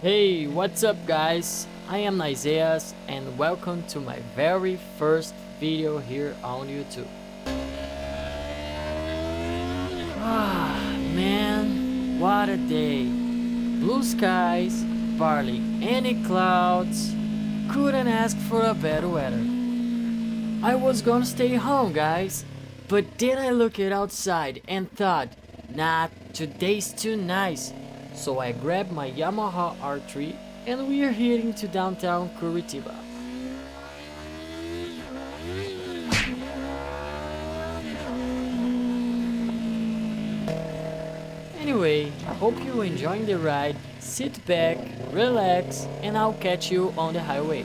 Hey, what's up guys? I am Isaiah and welcome to my very first video here on YouTube. Ah, man, what a day. Blue skies, barely any clouds. Couldn't ask for a better weather. I was gonna stay home, guys, but then I looked outside and thought, nah, today's too nice. So I grabbed my Yamaha R3 and we are heading to downtown Curitiba. Anyway, hope you enjoying the ride. Sit back, relax, and I'll catch you on the highway.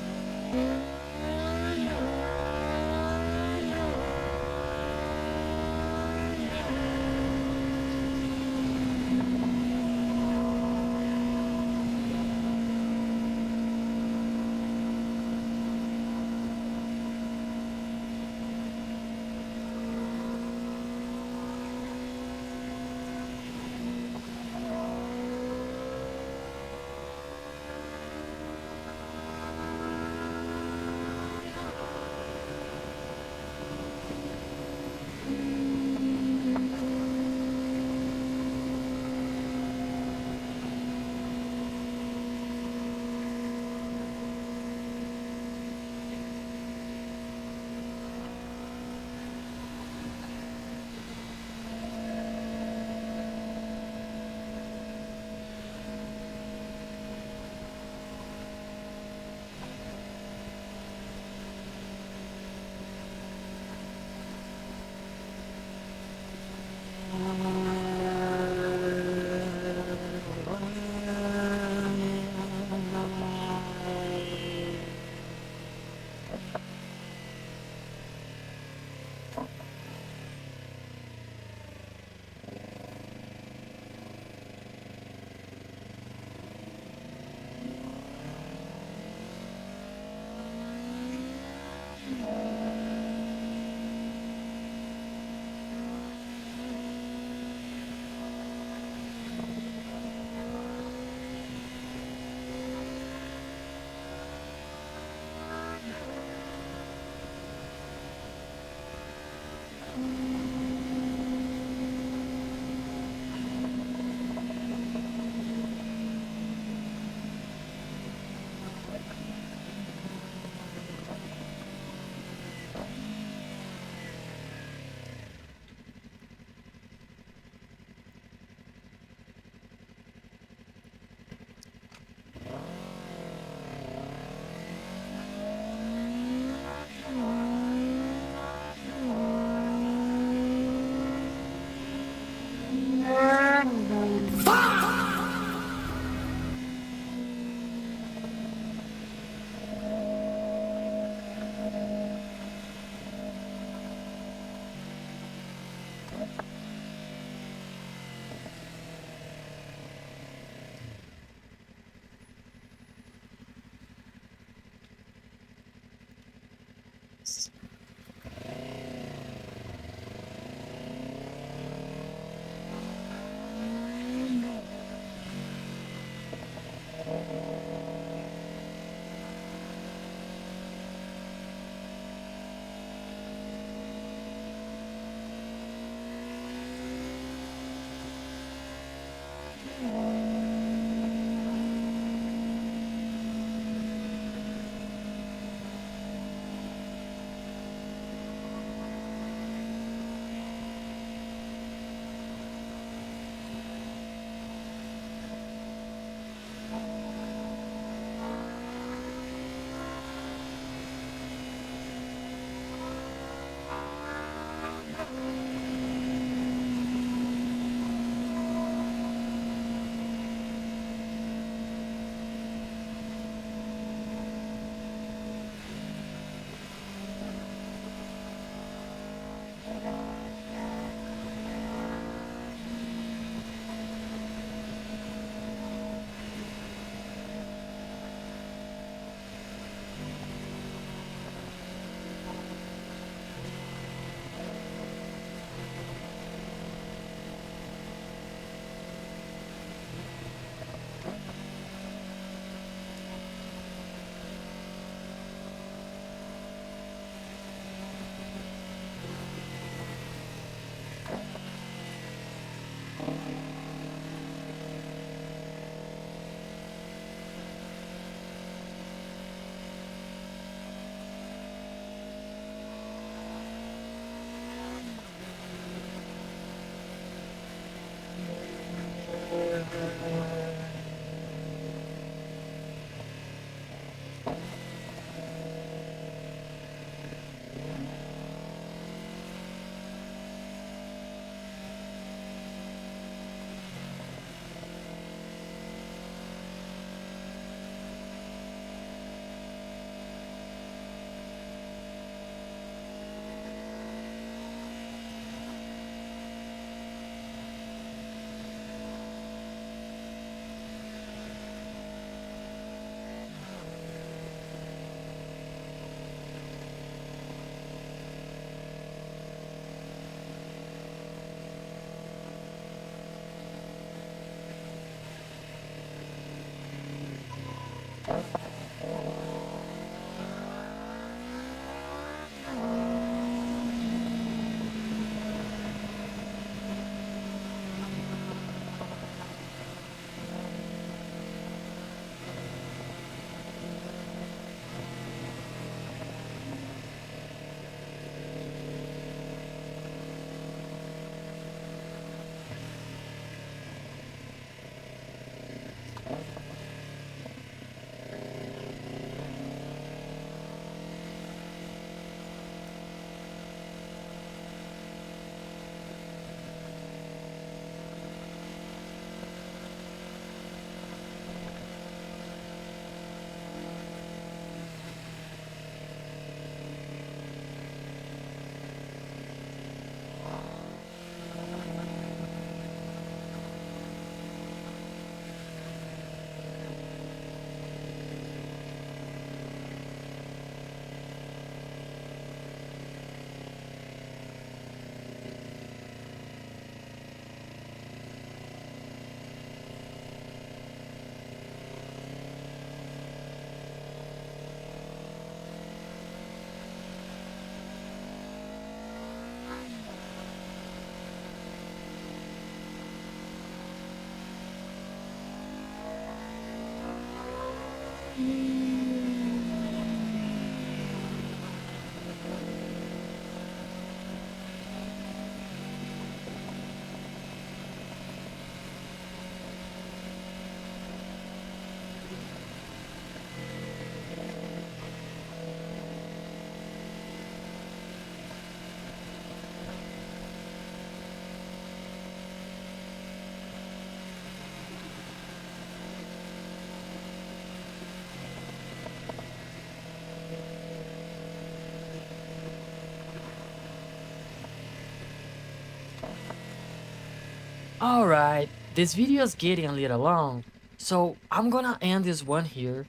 Alright, this video is getting a little long, so I'm gonna end this one here.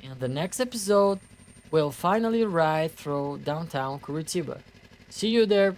In the next episode, we'll finally ride through downtown Curitiba. See you there!